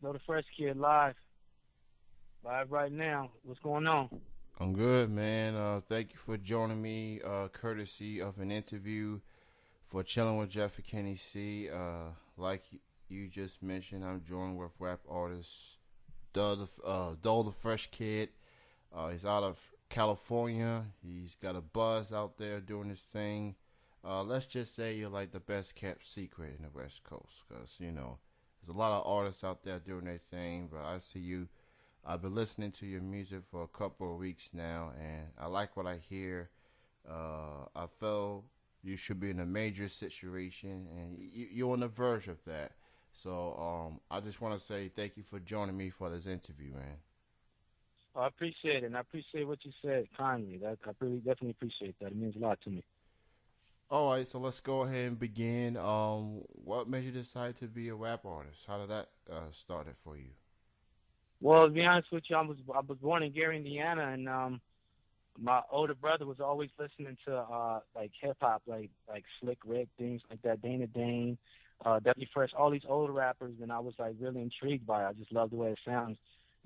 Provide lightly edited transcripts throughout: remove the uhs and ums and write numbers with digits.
Dough The FreshKid live right now. What's going on? I'm good, man. Thank you for joining me, courtesy of an interview for Chilling with Jeff and Kenny C. Like you just mentioned, I'm joined with rap artist Dough the Fresh Kid. He's out of California. He's got a buzz out there doing his thing. Let's just say you're like the best kept secret in the West Coast, because there's a lot of artists out there doing their thing. But I see you. I've been listening to your music for a couple of weeks now, and I like what I hear. I feel you should be in a major situation, and you're on the verge of that. So I just want to say thank you for joining me for this interview, man. Oh, I appreciate it, and I appreciate what you said kindly. I really definitely appreciate that. It means a lot to me. All right, so let's go ahead and begin. What made you decide to be a rap artist? How did that started for you? Well, to be honest with you, I was born in Gary, Indiana, and my older brother was always listening to like hip hop, like Slick Rick, things like that, Dana Dane, W Fresh, all these old rappers, and I was like really intrigued by it. I just loved the way it sounds,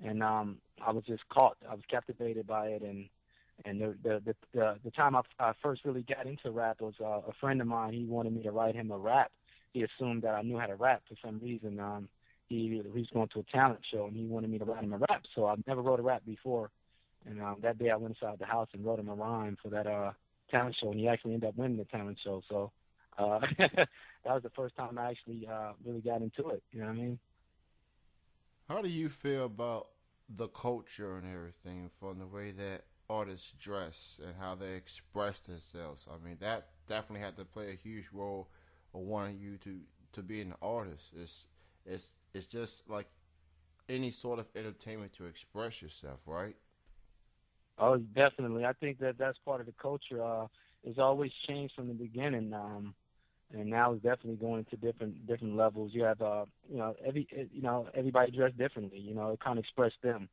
and I was just caught. I was captivated by it, and the time I first really got into rap was a friend of mine. He wanted me to write him a rap. He assumed that I knew how to rap for some reason. He was going to a talent show, and he wanted me to write him a rap. So I've never wrote a rap before, and that day I went inside the house and wrote him a rhyme for that talent show, and he actually ended up winning the talent show. So that was the first time I actually really got into it. You know what I mean? How do you feel about the culture and everything, from the way that artists dress and how they express themselves? I mean, that definitely had to play a huge role of wanting you to be an artist. It's just like any sort of entertainment to express yourself, right? Oh, definitely. I think that that's part of the culture. It's always changed from the beginning, and now it's definitely going to different levels. You have, everybody dressed differently. It kind of express them.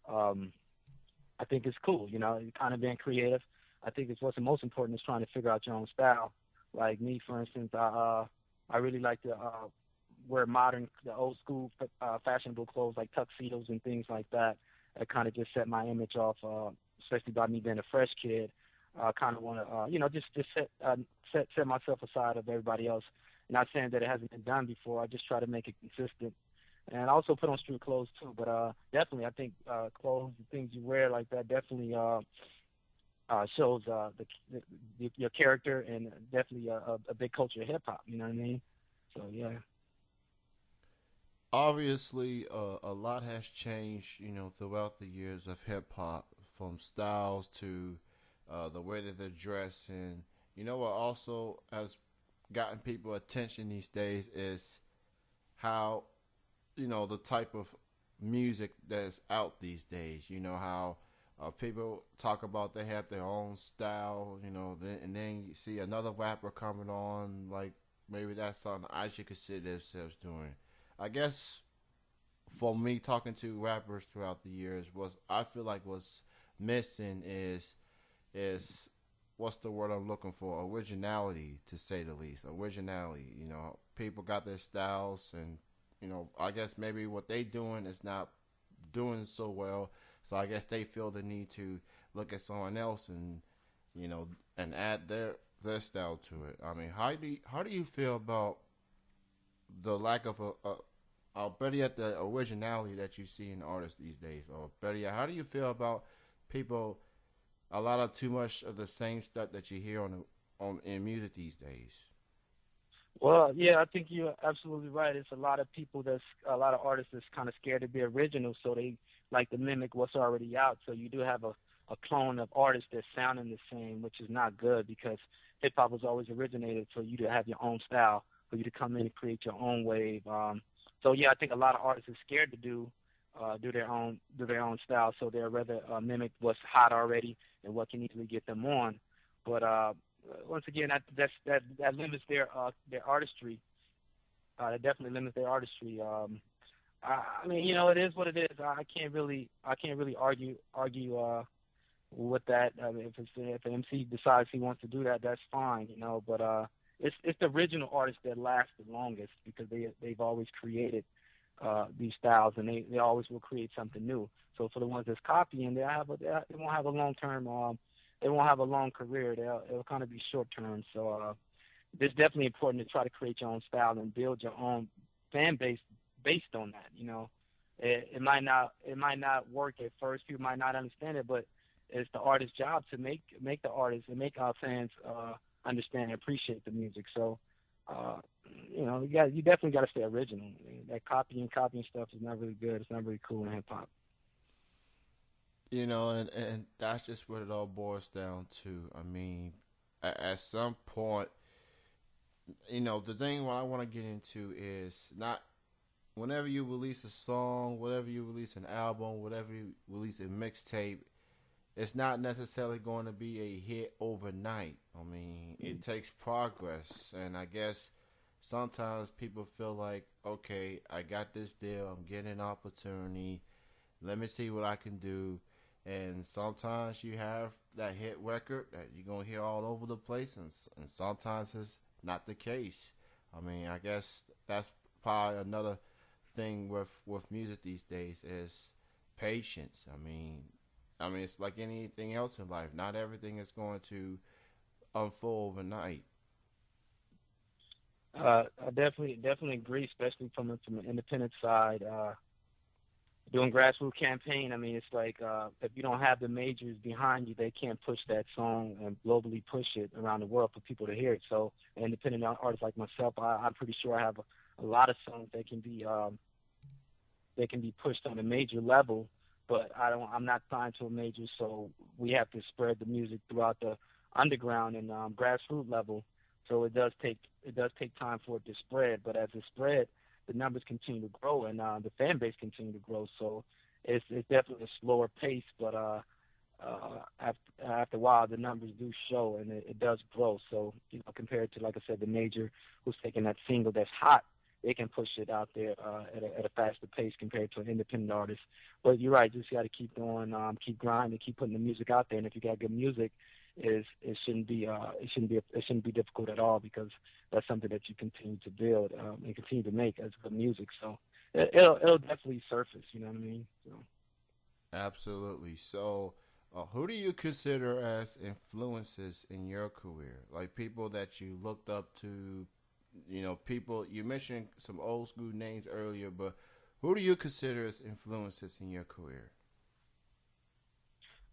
I think it's cool. Kind of being creative. I think it's what's the most important is trying to figure out your own style. Like me, for instance, I really like to wear the old school, fashionable clothes like tuxedos and things like that. That kind of just set my image off, especially by me being a fresh kid. I kind of want to, just set myself aside of everybody else. Not saying that it hasn't been done before. I just try to make it consistent. And I also put on street clothes too. But definitely, I think clothes, the things you wear like that, definitely shows your character, and definitely a big culture of hip hop. You know what I mean? So yeah. Obviously, a lot has changed, throughout the years of hip hop, from styles to the way that they're dressed. And what also has gotten people attention these days is how, the type of music that's out these days. How people talk about they have their own style, and then you see another rapper coming on, like maybe that's something I should consider themselves doing. I guess for me, talking to rappers throughout the years, I feel like what's missing is what's the word I'm looking for? Originality, to say the least. Originality. People got their styles, and I guess maybe what they doing is not doing so well. So I guess they feel the need to look at someone else and and add their style to it. I mean, how do you feel about the lack of better yet, the originality that you see in artists these days? Or better yet, how do you feel about people, a lot of too much of the same stuff that you hear in music these days? Well, yeah, I think you're absolutely right. It's a lot of artists that's kind of scared to be original, so they like to mimic what's already out. So you do have a clone of artists that's sounding the same, which is not good, because hip hop was always originated for you to have your own style, for you to come in and create your own wave. So yeah, I think a lot of artists are scared to do their own style, so they'll rather mimic what's hot already and what can easily get them on. But once again, that limits their artistry. It definitely limits their artistry. I mean, it is what it is. I can't really argue with that. I mean, if an MC decides he wants to do that, that's fine. But it's the original artists that last the longest, because they've always created these styles, and they always will create something new. So for the ones that's copying, they won't have a long term they won't have a long career. It'll kind of be short term. So it's definitely important to try to create your own style and build your own fan base based on that. You know, it might not work at first. People might not understand it, but it's the artist's job to make the artists and make our fans understand and appreciate the music. So you know, you definitely got to stay original. That copying stuff is not really good. It's not really cool in hip hop. You know, and that's just what it all boils down to. I mean, at some point, you know, the thing what I want to get into is not whenever you release a song, whatever you release an album, whatever you release a mixtape, it's not necessarily going to be a hit overnight. I mean, it takes progress, and I guess sometimes people feel like, okay, I got this deal, I'm getting an opportunity, let me see what I can do. And sometimes you have that hit record that you're going to hear all over the place, and sometimes it's not the case. I mean, I guess that's probably another thing with music these days is patience. I mean, it's like anything else in life. Not everything is going to unfold overnight. I definitely agree, especially from an independent side. Doing grassroots campaign, I mean, it's like if you don't have the majors behind you, they can't push that song and globally push it around the world for people to hear it. So, independent artists like myself, I'm pretty sure I have a lot of songs that can be pushed on a major level, but I'm not signed to a major, so we have to spread the music throughout the underground and grassroots level. So it does take time for it to spread, but as it spread, the numbers continue to grow and the fan base continue to grow. So it's definitely a slower pace, but after a while the numbers do show and it does grow. So you know, compared to, like I said, the major who's taking that single that's hot, they can push it out there at a faster pace compared to an independent artist. But you're right, just got to keep going, keep grinding, keep putting the music out there. And if you got good music, it shouldn't be difficult at all, because that's something that you continue to build and continue to make as good music. So it'll definitely surface. You know what I mean? So. Absolutely. So, who do you consider as influences in your career? Like people that you looked up to, you know, people, you mentioned some old school names earlier, but who do you consider as influences in your career?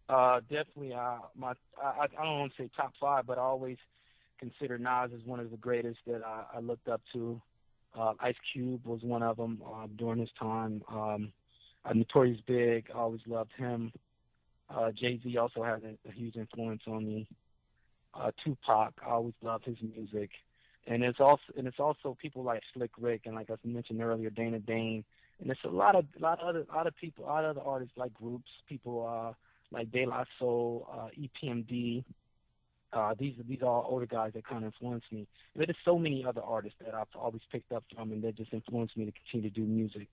Definitely. I don't want to say top five, but I always consider Nas as one of the greatest that I looked up to. Ice Cube was one of them during his time. Notorious Big, I always loved him. Jay-Z also has a huge influence on me. Tupac, I always loved his music. And it's also people like Slick Rick and, like I mentioned earlier, Dana Dane. And it's a lot of other people, a lot of other artists, like groups, people like De La Soul, EPMD. These are all older guys that kind of influenced me. But there's so many other artists that I've always picked up from, and that just influenced me to continue to do music.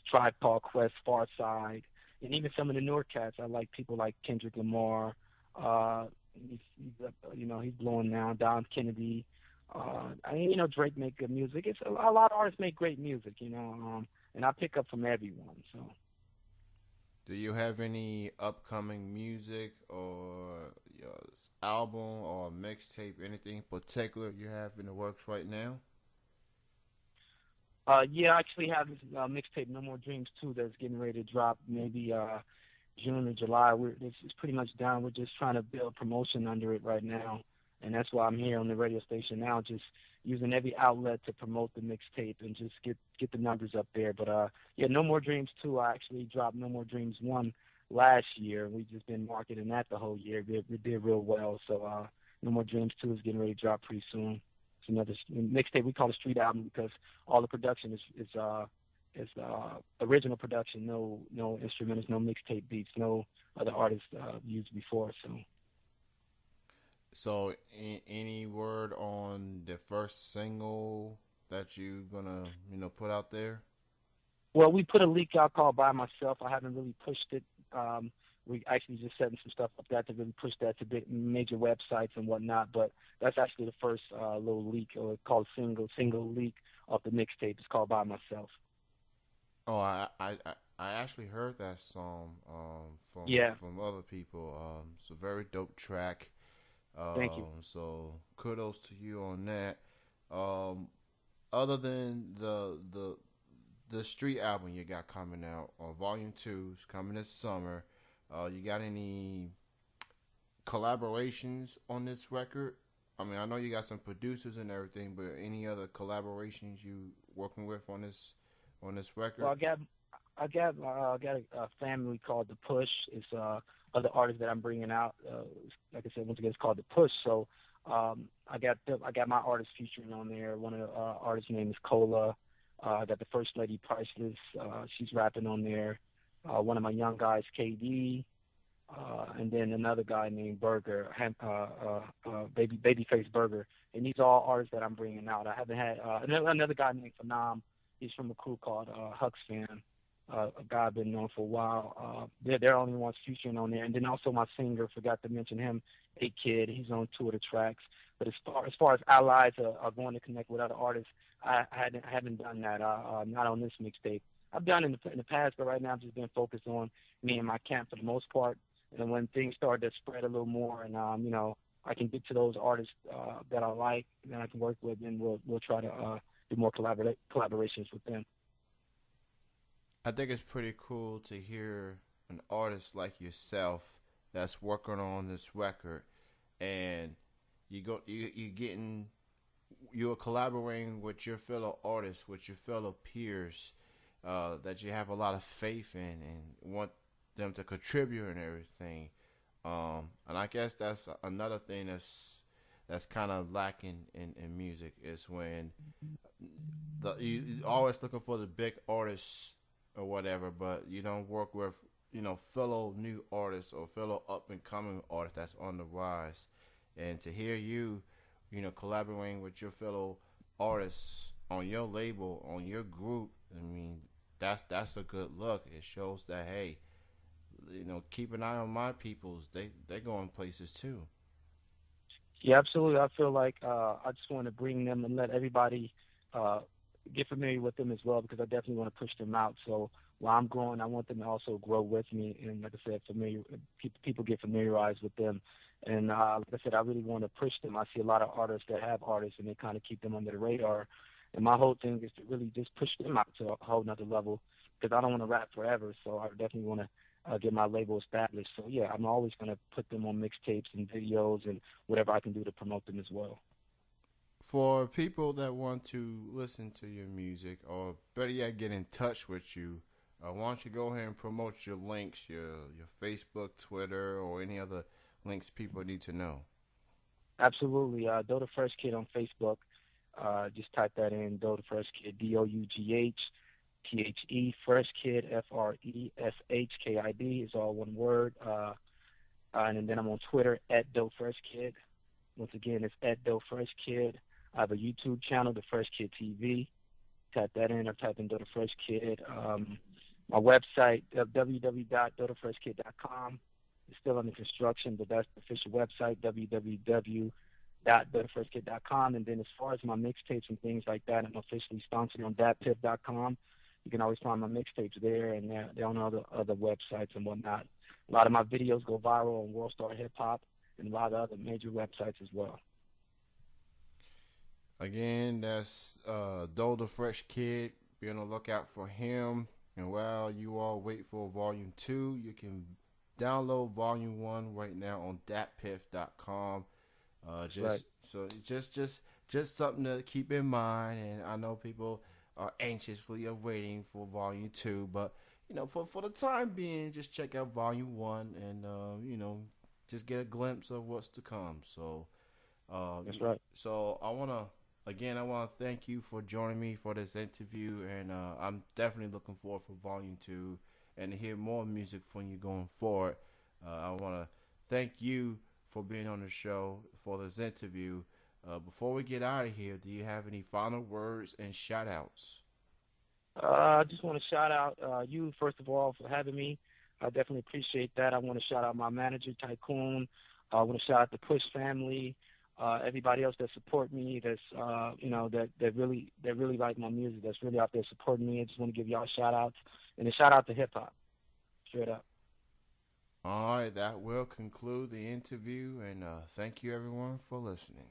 Tribe Called Quest, Far Side, and even some of the newer cats. I like people like Kendrick Lamar. He's blowing now. Don Kennedy. Drake make good music. It's a lot of artists make great music, and I pick up from everyone. So. Do you have any upcoming music or album or mixtape, anything particular you have in the works right now? Yeah, I actually have this mixtape, No More Dreams 2, that's getting ready to drop maybe June or July. It's pretty much done. We're just trying to build promotion under it right now, and that's why I'm here on the radio station now, just using every outlet to promote the mixtape and just get the numbers up there. But yeah, No More Dreams 2, I actually dropped No More Dreams 1 last year. We've just been marketing that the whole year. We did real well. So No More Dreams 2 is getting ready to drop pretty soon. It's another mixtape. We call it street album because all the production is original production. No instrumentals, no mixtape beats, no other artists used before. So, any word on the first single that you're gonna, put out there? Well, we put a leak out called "By Myself." I haven't really pushed it. We actually just setting some stuff up that to really push that to big major websites and whatnot. But that's actually the first little leak, or called single leak of the mixtape. It's called "By Myself." Oh, I actually heard that song Yeah, from other people. It's a very dope track. thank you. So kudos to you on that. Um, Other than the street album you got coming out, or Volume 2 is coming this summer, you got any collaborations on this record? I mean, I know you got some producers and everything, but any other collaborations you working with on this Well, record? I got a family called The Push. It's other artists that I'm bringing out. Like I said, once again, it's called The Push. So I got my artist featuring on there. One of the artists' name is Cola. I got the First Lady Priceless. She's rapping on there. One of my young guys, KD. And then another guy named Burger, Babyface Burger, and these are all artists that I'm bringing out. I haven't had another guy named Phenom. He's from a crew called Hux Fan, a guy I've been known for a while. They're the only ones featuring on there, and then also my singer, forgot to mention him, A Kid. He's on two of the tracks. But as far as allies are going to connect with other artists, I haven't done that. Not on this mixtape. I've done it in the past, but right now I've just been focused on me and my camp for the most part. And when things start to spread a little more, and I can get to those artists that I like, that I can work with, and we'll try to do more collaborations with them. I think it's pretty cool to hear an artist like yourself that's working on this record, and you're collaborating with your fellow artists, with your fellow peers, that you have a lot of faith in and want them to contribute and everything. And I guess that's another thing that's kind of lacking in music is when you're always looking for the big artists or whatever, but you don't work with fellow new artists or fellow up and coming artists that's on the rise. And to hear collaborating with your fellow artists on your label, on your group, I mean, that's a good look. It shows that, hey, keep an eye on my peoples. They going places too. Yeah, absolutely. I feel like I just want to bring them and let everybody get familiar with them as well, because I definitely want to push them out. So while I'm growing, I want them to also grow with me. And like I said, people get familiarized with them. And like I said, I really want to push them. I see a lot of artists that have artists, and they kind of keep them under the radar. And my whole thing is to really just push them out to a whole nother level, because I don't want to rap forever. So I definitely want to get my label established. So yeah, I'm always going to put them on mixtapes and videos and whatever I can do to promote them as well. For people that want to listen to your music, or better yet, get in touch with you, why don't you go ahead and promote your links, your Facebook, Twitter, or any other links people need to know? Absolutely. Dough The FreshKid on Facebook. Just type that in, Dough The FreshKid, DOUGHTHE, Fresh Kid, FRESHKID, is all one word. And then I'm on Twitter at Dough FreshKid. Once again, it's at Dough FreshKid. I have a YouTube channel, The Fresh Kid TV. Type that in, or type in Dough The FreshKid. My website, www.doughthefreshkid.com. It's still under construction, but that's the official website, www.doughthefreshkid.com. And then as far as my mixtapes and things like that, I'm officially sponsored on datpiff.com. You can always find my mixtapes there, and they're on other websites and whatnot. A lot of my videos go viral on World Star Hip Hop and a lot of other major websites as well. Again, that's Dough The FreshKid. Be on the lookout for him. And while you all wait for Volume 2, you can download Volume 1 right now on datpiff.com. Just something to keep in mind. And I know people are anxiously awaiting for Volume 2, but for the time being, just check out Volume 1 and just get a glimpse of what's to come. So that's right. So I want to thank you for joining me for this interview, and I'm definitely looking forward for Volume 2 and to hear more music from you going forward. I want to thank you for being on the show for this interview. Before we get out of here, do you have any final words and shout outs? I just want to shout out you, first of all, for having me. I definitely appreciate that. I want to shout out my manager, Tycoon. I want to shout out the Push family. everybody else that support me, that's that really like my music, that's really out there supporting me. I just want to give y'all shout outs and a shout out to hip hop, straight up. All right, that will conclude the interview, and thank you everyone for listening.